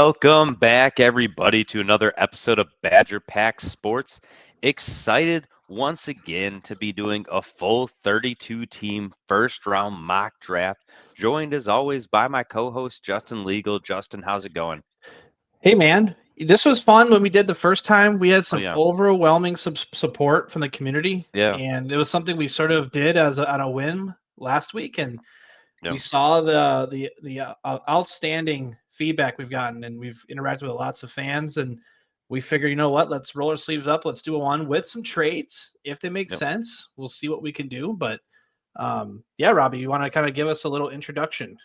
Welcome back, everybody, to another episode of Badger Pack Sports. Excited once again to be doing a full 32 team first round mock draft. Joined as always by my co host, Justin Legal. Justin, how's it going? Hey man, this was fun when we did the first time. We had Oh, some yeah. overwhelming support from the community, Yeah. and it was something we sort of did on a whim last week, and Yeah. we saw the outstanding feedback we've gotten, and we've interacted with lots of fans, and we figure, you know what, let's roll our sleeves up, let's do a one with some trades if they make Yep. sense. We'll see what we can do, but yeah, Robbie, you want to kind of give us a little introduction?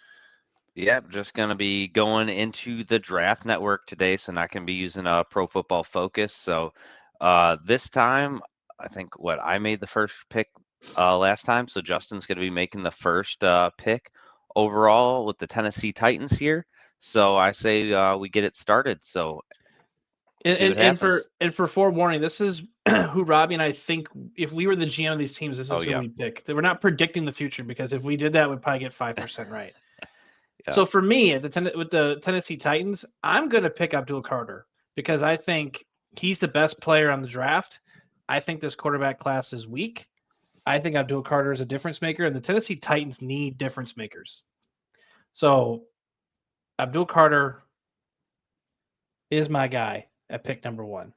Yep, just going to be going into the draft network today, so not going to be using a Pro Football Focus. So this time, I think I made the first pick last time, so Justin's going to be making the first pick overall with the Tennessee Titans here. So I say we get it started. So And, see what and and happens. for and for forewarning, this is who Robbie and I think if we were the GM of these teams, this Oh is who yeah, we pick. We're not predicting the future because if we did that, we'd probably get 5% right. yeah, So for me, with the Tennessee Titans, I'm going to pick Abdul Carter because I think he's the best player on the draft. I think this quarterback class is weak. I think Abdul Carter is a difference maker, and the Tennessee Titans need difference makers. So Abdul Carter is my guy at pick number one.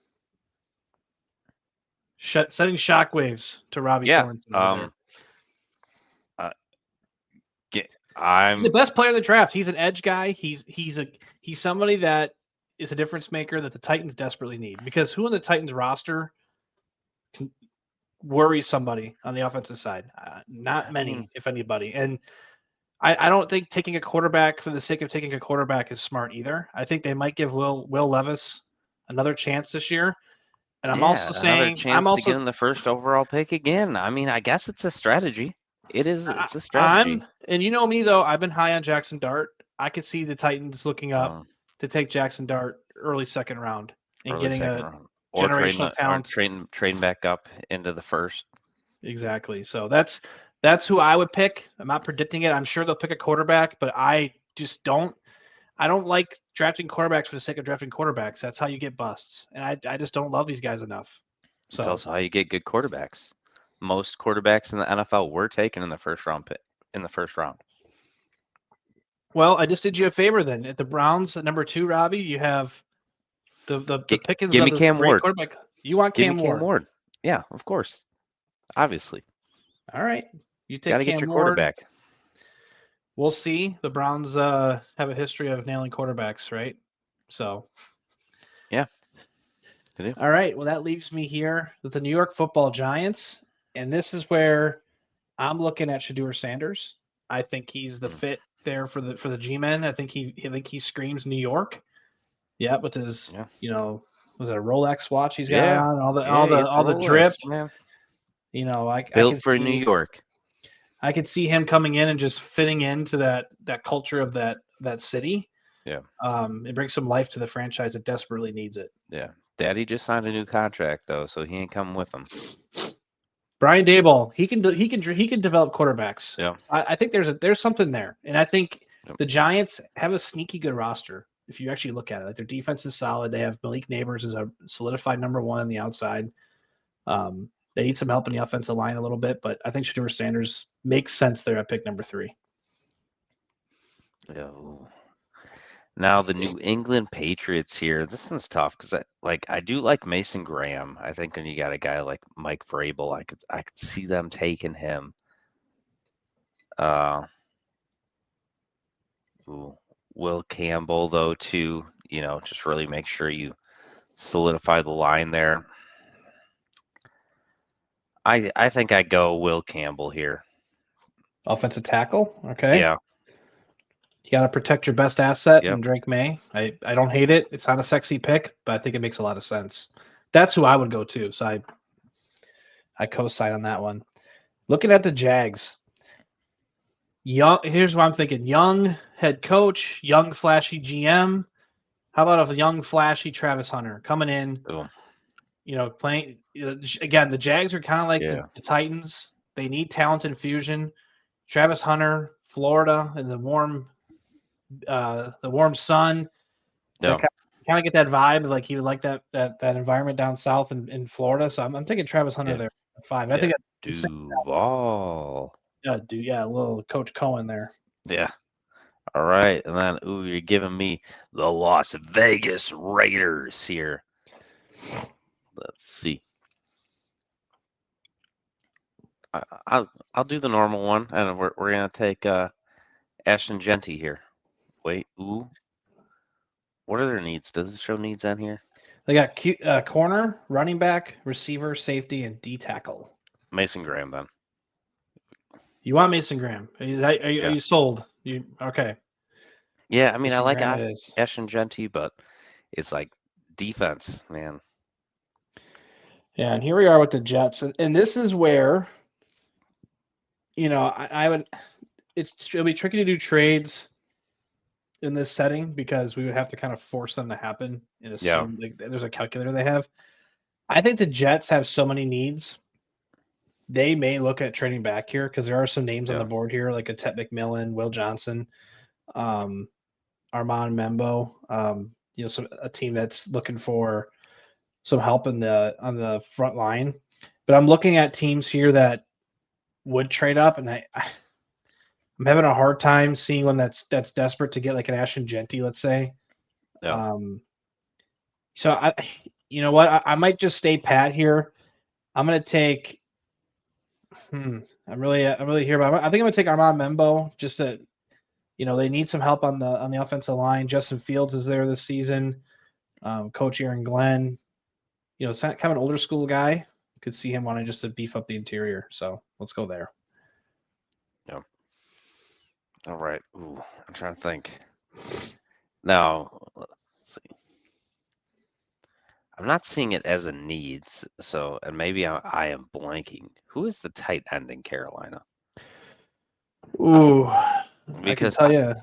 Setting shockwaves to Robbie yeah. Sorensen over there. Uh, get, He's the I'm best player in the draft. He's an edge guy. He's somebody that is a difference maker that the Titans desperately need. Because who on the Titans roster can worry somebody on the offensive side? Not I many, mean, if anybody. And I don't think taking a quarterback for the sake of taking a quarterback is smart either. I think they might give Will Levis another chance this year. And I'm yeah, also another saying chance to get in the first overall pick again. I mean, I guess it's a strategy. It's a strategy. And you know me though, I've been high on Jackson Dart. I could see the Titans looking up Um, to take Jackson Dart early second round and Early getting second a round, or generational talent. train back up into the first. Exactly. So that's who I would pick. I'm not predicting it. I'm sure they'll pick a quarterback, but I don't like drafting quarterbacks for the sake of drafting quarterbacks. That's how you get busts. And I just don't love these guys enough. It's So also how you get good quarterbacks. Most quarterbacks in the NFL were taken in the first round pick, in the first round. well, I just did you a favor then. At the Browns at number two, Robbie, you have the pickings Give of me this Cam great Ward. quarterback. You want Give me Cam Cam Ward. Ward. Yeah, of course. Obviously, All right. You got take to get Cam your Ward. quarterback. We'll see. The Browns have a history of nailing quarterbacks, right? So, Yeah, to do. all right. Well, that leaves me here with the New York Football Giants, and this is where I'm looking at Shadur Sanders. I think he's the Mm. fit there for the G-men. I think he screams New York. Yeah, with his Yeah, was it a Rolex watch he's got yeah, on? All the yeah. all the It's a all the drip. Rolex, man. I Built can for New see York. I could see him coming in and just fitting into that culture of that city. Yeah, It brings some life to the franchise that desperately needs it. yeah. Daddy just signed a new contract though, so he ain't coming with him. Brian Daboll, he can develop quarterbacks. Yeah. I think there's something there, and I think Yep. the Giants have a sneaky good roster. If you actually look at it, like their defense is solid. They have Malik Neighbors as a solidified number one on the outside. They need some help in the offensive line a little bit, but I think Shadur Sanders makes sense there at pick number three. Yeah. Now the New England Patriots here. This one's tough because I do like Mason Graham. I think when you got a guy like Mike Vrabel, I could see them taking him. Uh, ooh, Will Campbell though too. Just really make sure you solidify the line there. I think I go Will Campbell here. Offensive tackle, okay. Yeah. You got to protect your best asset Yep. in Drake May. I don't hate it. It's not a sexy pick, but I think it makes a lot of sense. That's who I would go to. So I co-sign on that one. Looking at the Jags, young. Here's what I'm thinking: young head coach, young flashy GM. How about a young flashy Travis Hunter coming in? Boom. Playing again. The Jags are kind of like the, Yeah. the Titans. They need talent infusion. Travis Hunter, Florida, and the warm sun. That Yeah. kind of get that vibe, like he would like that environment down south in Florida. So I'm taking Travis Hunter Yeah. there at 5. I Yeah. think Duval. yeah, a little Coach Cohen there. Yeah. All right. And then, you're giving me the Las Vegas Raiders here. Let's see. I, I'll do the normal one, and we're gonna take Ashton Genty here. Wait, what are their needs? Does it show needs on here? They got corner, running back, receiver, safety, and D tackle. Mason Graham then. You want Mason Graham? Are Yeah. you sold? You okay? Yeah, I mean, I Mason like Graham it is. Ashton Genty, but it's like defense, man. Yeah, and here we are with the Jets, and this is where I would. It'll be tricky to do trades in this setting because we would have to kind of force them to happen and Yeah. assume like there's a calculator they have. I think the Jets have so many needs. They may look at trading back here because there are some names on Yeah. the board here, like a Ted McMillan, Will Johnson, um, Armand Membo. A team that's looking for some help on the front line. But I'm looking at teams here that would trade up, and I'm having a hard time seeing one that's desperate to get like an Ashton Genty, let's say. Yeah. Um, so you know what, I might just stay pat here. I'm gonna take. I'm really here, but I think I'm gonna take Armand Membo. Just to, they need some help on the offensive line. Justin Fields is there this season. Coach Aaron Glenn, it's kind of an older school guy. Could see him wanting just to beef up the interior. So let's go there. Yeah. All right. I'm trying to think. Now, let's see. I'm not seeing it as a needs, so and maybe I am blanking. Who is the tight end in Carolina? Ooh, I can Because tell you.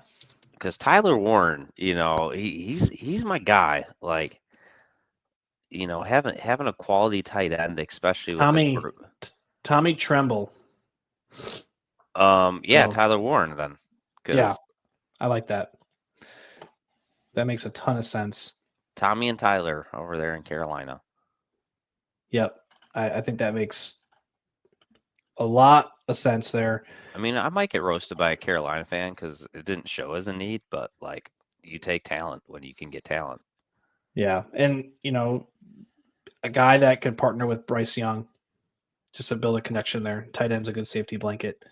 Tyler Warren, he's my guy. Like, having a quality tight end, especially with a Tommy group. Tommy Tremble. Yeah, So Tyler Warren then, yeah, because I like that. That makes a ton of sense. Tommy and Tyler over there in Carolina. Yep, I think that makes a lot of sense there. I mean, I might get roasted by a Carolina fan because it didn't show as a need, but like, you take talent when you can get talent. Yeah, and a guy that could partner with Bryce Young just to build a connection there. Tight end's a good safety blanket.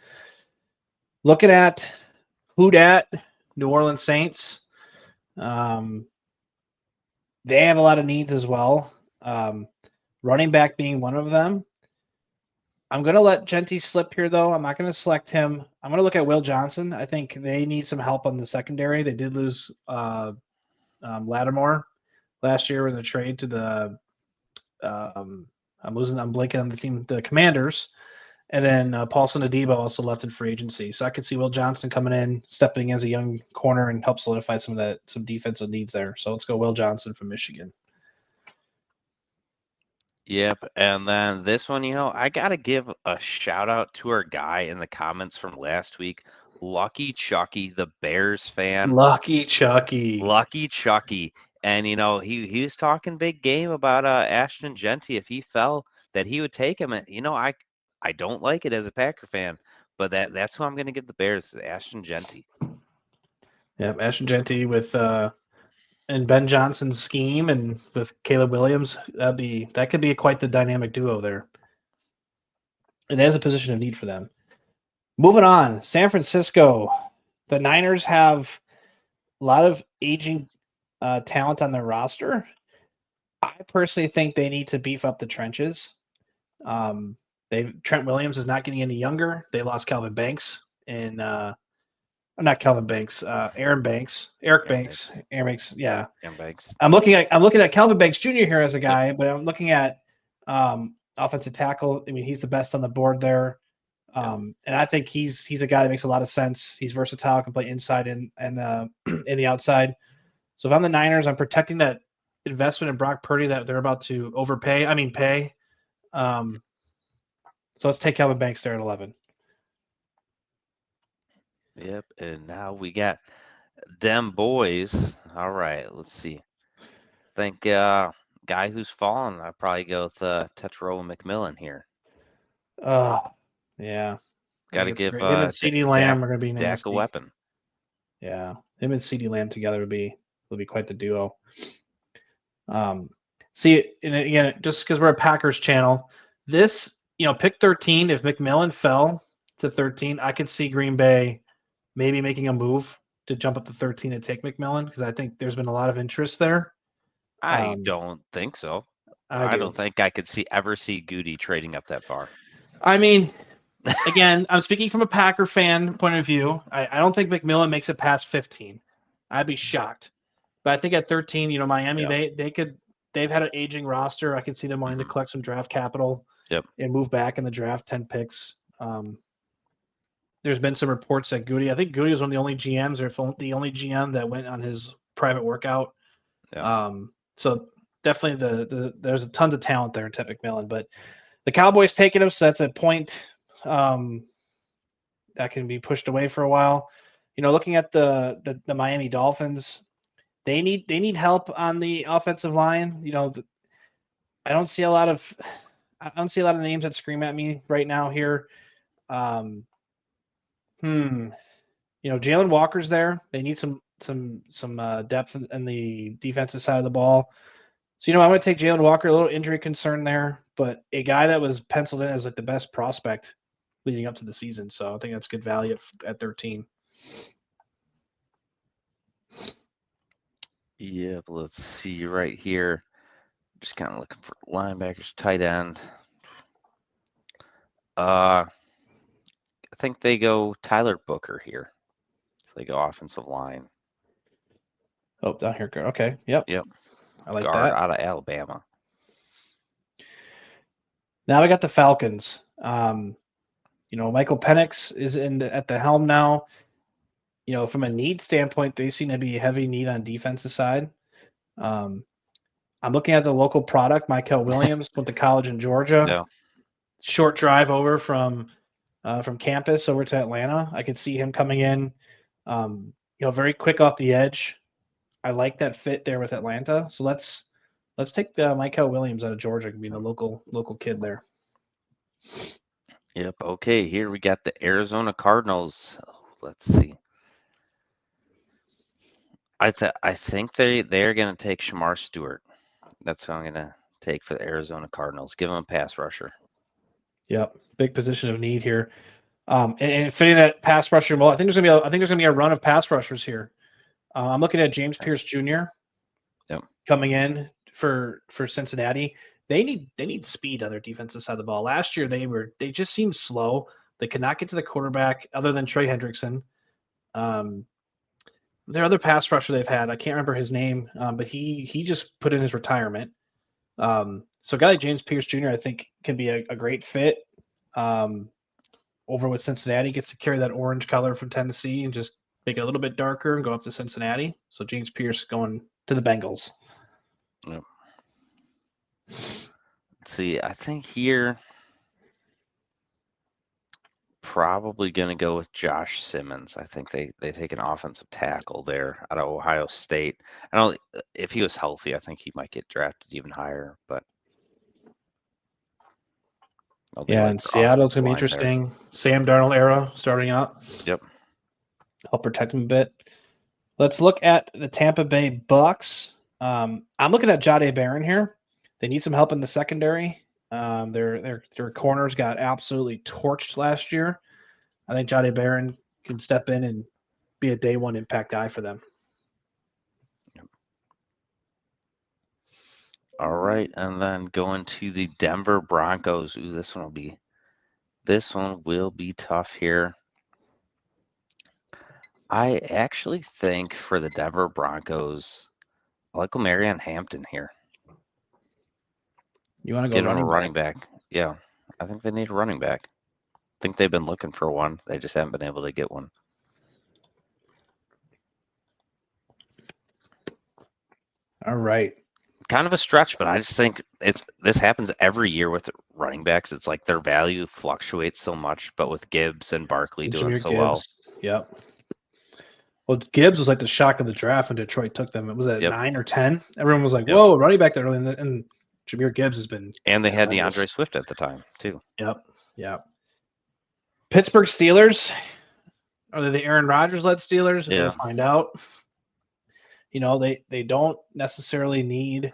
Looking at who dat New Orleans Saints. Um, they have a lot of needs as well. Running back being one of them. I'm going to let Genty slip here, though. I'm not going to select him. I'm going to look at Will Johnson. I think they need some help on the secondary. They did lose Lattimore last year in the trade to the. I'm blanking on the team, the Commanders. And then Paulson Adebo also left in free agency. So I could see Will Johnson coming in, stepping as a young corner and help solidify some defensive needs there. So let's go Will Johnson from Michigan. Yep, and then this one, I gotta give a shout out to our guy in the comments from last week, Lucky Chucky, the Bears fan. Lucky Chucky. Lucky Chucky. And he was talking big game about Ashton Genty. If he fell, that he would take him. And I don't like it as a Packer fan, but that's who I'm gonna give the Bears, Ashton Genty. Yeah, Ashton Genty with and Ben Johnson's scheme and with Caleb Williams, that could be quite the dynamic duo there. And there's a position of need for them. Moving on, San Francisco. The Niners have a lot of aging talent on their roster. I personally think they need to beef up the trenches. Trent Williams is not getting any younger. They lost Calvin Banks and not Calvin Banks, Aaron Banks, Eric Banks, Aaron Banks. Yeah, Aaron Banks. I'm looking at Calvin Banks Jr. here as a Yep. guy, but I'm looking at offensive tackle. I mean, he's the best on the board there. And I think he's a guy that makes a lot of sense. He's versatile, can play inside and in the outside. So if I'm the Niners, I'm protecting that investment in Brock Purdy that they're about to pay. So let's take Calvin Banks there at 11. Yep. And now we got Dem boys. All right, let's see. Think guy who's fallen. I'd probably go with Tetro McMillan here. Uh, yeah, I Got think to it's give great. Him and CeeDee Dak Lamb are going to be Dak a nasty. weapon. Yeah, him and CeeDee Lamb together would be quite the duo. Um, see, and again, just because we're a Packers channel, this pick 13. If McMillan fell to 13, I could see Green Bay maybe making a move to jump up to 13 and take McMillan because I think there's been a lot of interest there. I Um, don't think so. I I do. don't think I could ever see Goody trading up that far. I mean, again, I'm speaking from a Packer fan point of view. I don't think McMillan makes it past 15. I'd be shocked. But I think at 13, Miami, Yeah. they've had an aging roster. I could see them wanting to Hmm. collect some draft capital Yep. and move back in the draft 10 picks. There's been some reports that I think Goody was one of the only GMs or the only GM that went on his private workout. Yeah. So definitely there's a tons of talent there in Ted McMillan, but the Cowboys taking him, so that's a point that can be pushed away for a while. Looking at the Miami Dolphins, they need help on the offensive line. I don't see a lot of names that scream at me right now here. Um, Jalen Walker's there. They need some depth in the defensive side of the ball. So I'm going to take Jalen Walker. A little injury concern there, but a guy that was penciled in as like the best prospect leading up to the season. So I think that's good value at 13. Yeah, but let's see right here. Just kind of looking for linebackers, tight end. I think they go Tyler Booker here. They go offensive line. Oh, down here. Okay. Yep. Yep. I like Guard that. out of Alabama. Now we got the Falcons. Michael Penix is at the helm now. From a need standpoint, they seem to be heavy need on defensive side. Um, I'm looking at the local product. Michael Williams went to college in Georgia. Yeah. Short drive over from campus over to Atlanta. I could see him coming in, very quick off the edge. I like that fit there with Atlanta. So let's take the Michael Williams out of Georgia, being the local kid there. Yep. Okay. Here we got the Arizona Cardinals. Let's see. I think they're gonna take Shamar Stewart. That's who I'm gonna take for the Arizona Cardinals. Give them a pass rusher. Yep, big position of need here. And fitting that pass rusher mold, I think there's gonna be a run of pass rushers here. I'm looking at James Pierce Jr. Yep. coming in for Cincinnati. They need speed on their defensive side of the ball. Last year they just seemed slow. They could not get to the quarterback other than Trey Hendrickson. Their other pass rusher they've had, I can't remember his name, but he just put in his retirement. So a guy like James Pierce Jr. I think can be a great fit. Over with Cincinnati, gets to carry that orange color from Tennessee and just make it a little bit darker and go up to Cincinnati. So James Pierce going to the Bengals. Yep. Let's see. I think here probably going to go with Josh Simmons. I think they take an offensive tackle there out of Ohio State. I don't if he was healthy, I think he might get drafted even higher. But they Yeah, like and their Seattle's offensive gonna be line there. interesting. Sam Darnold era starting up. Yep. Help protect him a bit. Let's look at the Tampa Bay Bucks. I'm looking at Jade Barron here. They need some help in the secondary. Their corners got absolutely torched last year. I think Jade Barron can step in and be a day one impact guy for them. All right, and then going to the Denver Broncos. Ooh, this one will be tough here. I actually think for the Denver Broncos, I like Marion Hampton here. You want to go Get him a running back? running back. Yeah, I think they need a running back. I think they've been looking for one. They just haven't been able to get one. All right. Kind of a stretch, but I just think this happens every year with running backs. It's like their value fluctuates so much, but with Gibbs and Barkley doing Jameer so well. Gibbs. Yep. Well, Gibbs was like the shock of the draft when Detroit took them. It was at Yep. 9 or 10. Everyone was like, Yep. "Whoa, running back there!" And Jameer Gibbs has been And they had tremendous. DeAndre Swift at the time too. Yep, yep. Pittsburgh Steelers. Are they the Aaron Rodgers led Steelers? We'll Yeah. find out. They don't necessarily need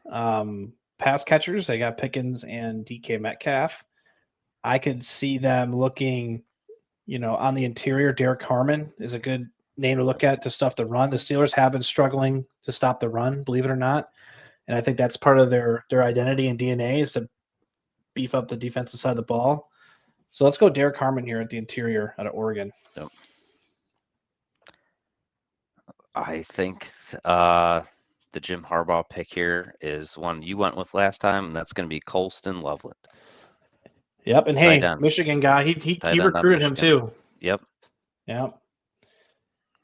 pass catchers. They got Pickens and DK Metcalf. I could see them looking, on the interior. Derek Harmon is a good name to look at to stuff the run. The Steelers have been struggling to stop the run, believe it or not, and I think that's part of their identity and DNA is to beef up the defensive side of the ball. So let's go Derek Harmon here at the interior out of Oregon. Yep. I think the Jim Harbaugh pick here is one you went with last time, and that's going to be Colston Loveland. Yep, and Tight hey, end. Michigan guy, he Tight end out of recruited him Michigan. too. Yep. Yep.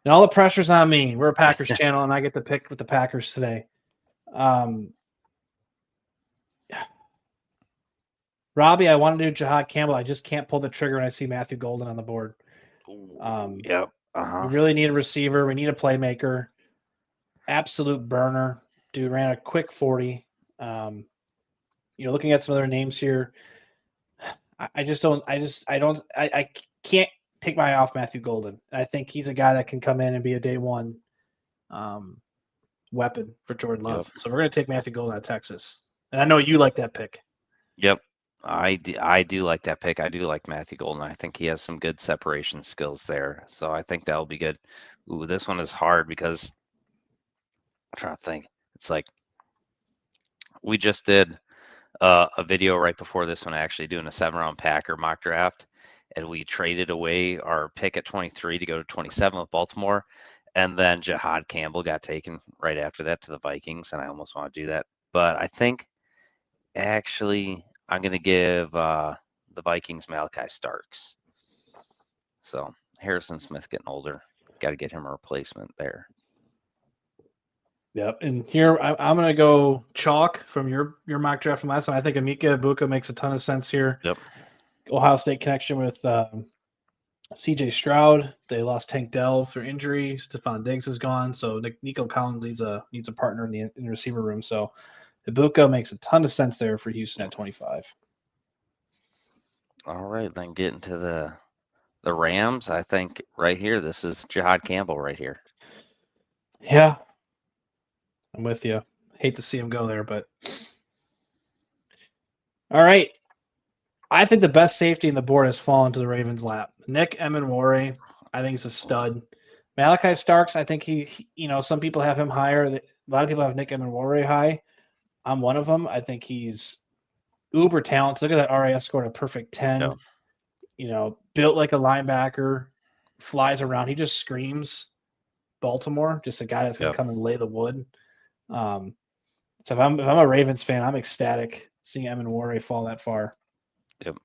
And all the pressure's on me. We're a Packers channel, and I get to pick with the Packers today. Robbie, I want to do Jihad Campbell. I just can't pull the trigger when I see Matthew Golden on the board. Yep. We really need a receiver. We need a playmaker. Absolute burner. Dude ran a quick 40. Looking at some other names here, I can't take my eye off Matthew Golden. I think he's a guy that can come in and be a day one weapon for Jordan Love. Yep. So we're going to take Matthew Golden out of Texas. And I know you like that pick. Yep. I do like that pick. I do like Matthew Golden. I think he has some good separation skills there. So I think that'll be good. Ooh, this one is hard because I'm trying to think. It's like we just did a video right before this one, actually doing a 7-round Packer mock draft, and we traded away our pick at 23 to go to 27 with Baltimore, and then Jihad Campbell got taken right after that to the Vikings, and I almost want to do that, but I think actually I'm going to give the Vikings Malachi Starks. So Harrison Smith getting older, got to get him a replacement there. Yep, and here I'm going to go chalk from your mock draft from last time. I think Emeka Egbuka makes a ton of sense here. Yep. Ohio State connection with C.J. Stroud. They lost Tank Dell through injury. Stephon Diggs is gone, so Nico Collins needs a partner in the receiver room. So Egbuka makes a ton of sense there for Houston at 25. All right, then getting to the Rams. I think right here, this is Jihad Campbell right here. Yeah, I'm with you. Hate to see him go there, but all right. I think the best safety in the board has fallen to the Ravens' lap. Nick Emenware, I think he's a stud. Malachi Starks, I think he some people have him higher. A lot of people have Nick Emenware high. I'm one of them. I think he's uber talented. Look at that RAS scored a perfect 10. Yeah. Built like a linebacker, flies around. He just screams Baltimore, just a guy that's going to come and lay the wood. So if I'm a Ravens fan, I'm ecstatic seeing Emenware fall that far. Yep.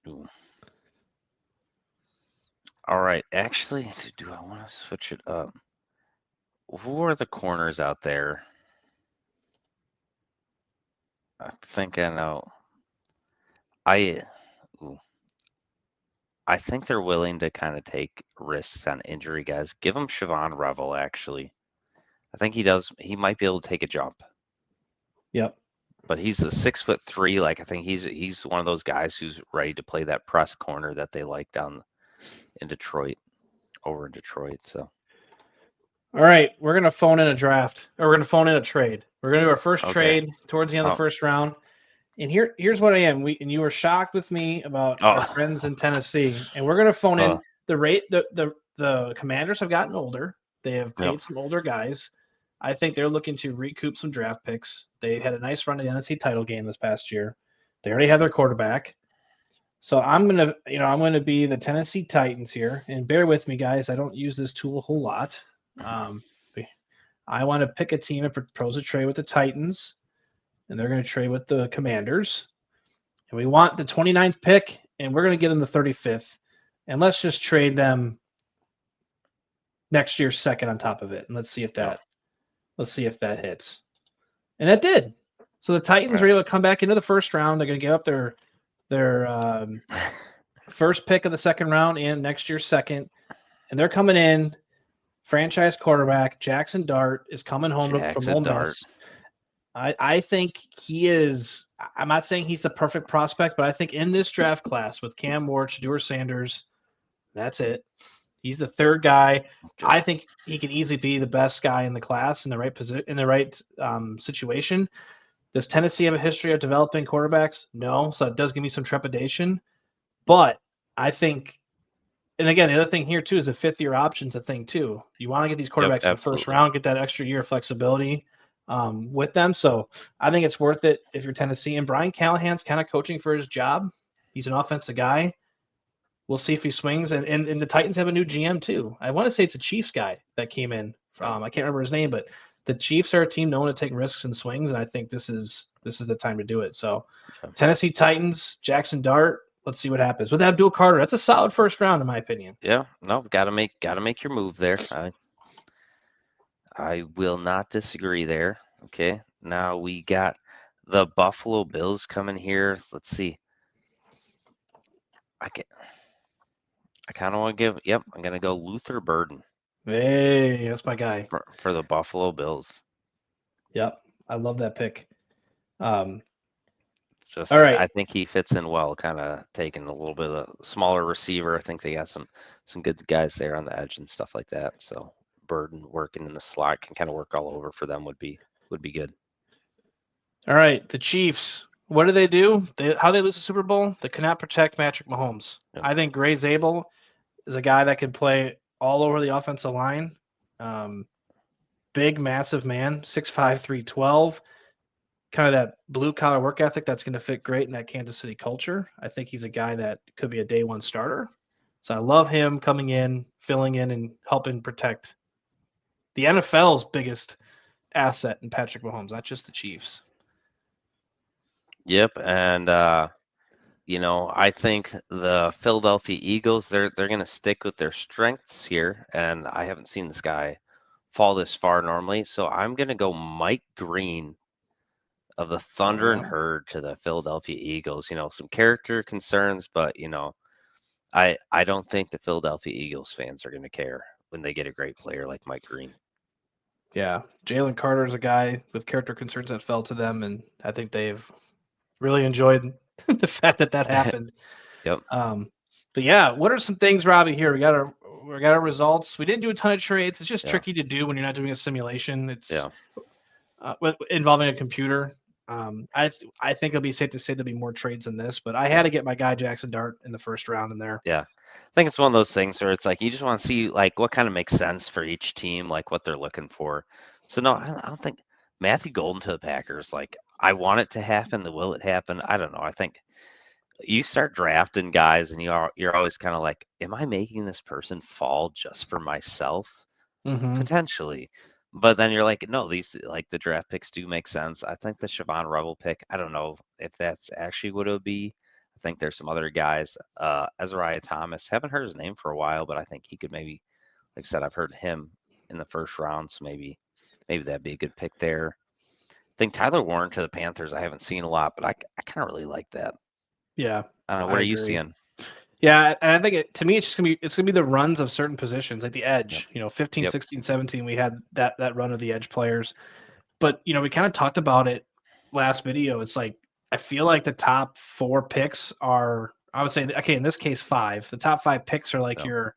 Ooh. All right. Actually, do I want to switch it up? Who are the corners out there? I think I know. I think they're willing to kind of take risks on injury guys. Give them Siobhan Revel, actually. I think he does. He might be able to take a jump. Yep. But he's a 6'3". Like I think he's one of those guys who's ready to play that press corner that they like down in Detroit, over in Detroit. So. All right, we're gonna phone in a draft, or we're gonna phone in a trade. We're gonna do our first trade towards the end of the first round. And here's what I am. And you were shocked with me about our friends in Tennessee, and we're gonna phone in the Commanders have gotten older. They have paid some older guys. I think they're looking to recoup some draft picks. They had a nice run in the NFC title game this past year. They already have their quarterback. So I'm gonna be the Tennessee Titans here, and bear with me, guys. I don't use this tool a whole lot. I want to pick a team and propose a trade with the Titans, and they're going to trade with the Commanders. And we want the 29th pick, and we're going to get them the 35th. And let's just trade them next year's second on top of it, and let's see if that hits. And that did. So the Titans were able to come back into the first round. They're going to give up their first pick of the second round and next year's second, and they're coming in. Franchise quarterback Jackson Dart is coming home from Jackson Ole Dart. Miss. I think he is. I'm not saying he's the perfect prospect, but I think in this draft class with Cam Ward, Shador Sanders, that's it. He's the third guy. Okay. I think he can easily be the best guy in the class in the right position, in the right situation. Does Tennessee have a history of developing quarterbacks? No, so it does give me some trepidation. But I think, and again, the other thing here too is the fifth-year option's a thing too. You want to get these Yep, quarterbacks in the first absolutely. round, get that extra year of flexibility with them. So I think it's worth it if you're Tennessee. And Brian Callahan's kind of coaching for his job. He's an offensive guy. We'll see if he swings. And the Titans have a new GM too. I want to say it's a Chiefs guy that came in. Yep. I can't remember his name, but the Chiefs are a team known to take risks and swings, and I think this is the time to do it. So Yep. Tennessee Titans, Jackson Dart. Let's see what happens with Abdul Carter. That's a solid first round in my opinion. Yeah, no, gotta make your move there. I will not disagree there. Okay. Now we got the Buffalo Bills coming here. Let's see. I can, I kind of want to give. Yep, I'm gonna go Luther Burden Hey, that's my guy. for the Buffalo Bills. Yep, I love that pick. Um, Just all right, I think he fits in well, kind of taking a little bit of a smaller receiver. I think they got some good guys there on the edge and stuff like that. So Burden working in the slot can kind of work all over for them would be good. all right. The Chiefs. What do? How they lose the Super Bowl? They cannot protect Patrick Mahomes. Yep. I think Gray Zabel is a guy that can play all over the offensive line. Um, Big, massive man, 6'5", 312. Kind of that blue collar work ethic that's going to fit great in that Kansas City culture. I think he's a guy that could be a day one starter. So I love him coming in, filling in, and helping protect the NFL's biggest asset in Patrick Mahomes, not just the Chiefs. Yep, and I think the Philadelphia Eagles they're going to stick with their strengths here, and I haven't seen this guy fall this far normally, so I'm going to go Mike Green of the Thunder and Yeah. Herd to the Philadelphia Eagles. Some character concerns, but I don't think the Philadelphia Eagles fans are going to care when they get a great player like Mike Green. Yeah. Jalen Carter is a guy with character concerns that fell to them, and I think they've really enjoyed the fact that happened. Yep. But yeah, what are some things, Robbie? Here we got our results. We didn't do a ton of trades. It's just Yeah. tricky to do when you're not doing a simulation. It's Yeah. involving a computer. I think it'll be safe to say there'll be more trades than this, but I had Yeah. to get my guy Jackson Dart in the first round in there. Yeah. I think it's one of those things where it's like you just want to see like what kind of makes sense for each team, like what they're looking for. So no, I don't think Matthew Golden to the Packers. Like I want it to happen. Will it happen? I don't know. I think you start drafting guys, and you're always kind of like, am I making this person fall just for myself? Mm-hmm. Potentially. But then you're like, no, these like the draft picks do make sense. I think the Siobhan Rebel pick, I don't know if that's actually what it would be. I think there's some other guys. Azariah Thomas, haven't heard his name for a while, but I think he could maybe, like I said, I've heard him in the first round, so maybe that'd be a good pick there. I think Tyler Warren to the Panthers, I haven't seen a lot, but I kind of really like that. Yeah, I don't know. I What are you agree. seeing? Yeah, and I think to me it's gonna be the runs of certain positions, like the Yep. edge. 15, Yep. 16, 17, we had that run of the edge players. But we kind of talked about it last video. It's like I feel like the top four picks are, I would say, okay, in this case five. The top five picks are like Yep. your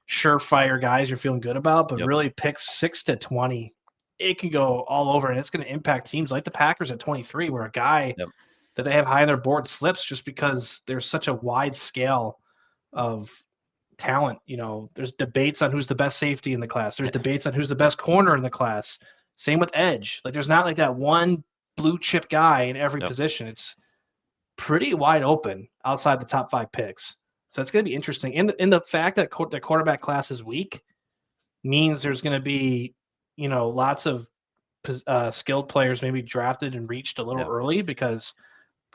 surefire guys you're feeling good about, but Yep. really picks 6 to 20, it can go all over, and it's going to impact teams like the Packers at 23, where a guy Yep. that they have high on their board slips just because there's such a wide scale of talent. There's debates on who's the best safety in the class. There's debates on who's the best corner in the class. Same with edge. Like there's not like that one blue chip guy in every Yep. position. It's pretty wide open outside the top five picks. So it's going to be interesting. In the fact that the quarterback class is weak means there's going to be, lots of skilled players maybe drafted and reached a little Yep. early because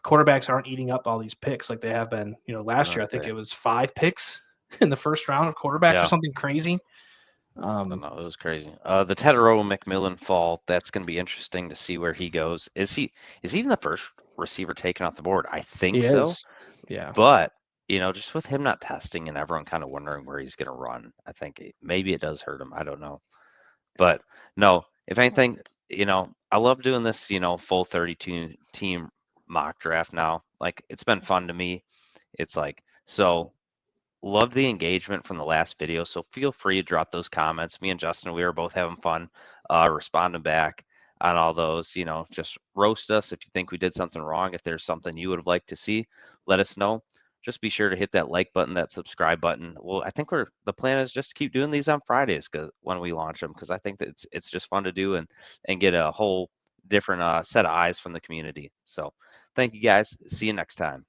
quarterbacks aren't eating up all these picks like they have been. Last year I think Okay. it was 5 picks in the first round of quarterbacks or Yeah. something crazy. I don't know. It was crazy. The Tedero McMillan fall. That's going to be interesting to see where he goes. Is he even the first receiver taken off the board? I He think so. is. Yeah. But just with him not testing and everyone kind of wondering where he's going to run, I think maybe it does hurt him. I don't know. But no, if anything, I love doing this, full 32 team mock draft now. Like it's been fun to me. It's like, so love the engagement from the last video. So feel free to drop those comments. Me and Justin, we were both having fun responding back on all those. Just roast us if you think we did something wrong. If there's something you would have liked to see, let us know. Just be sure to hit that like button, that subscribe button. Well, I think the plan is just to keep doing these on Fridays because when we launch them, because I think that it's just fun to do and get a whole different set of eyes from the community. So thank you guys. See you next time.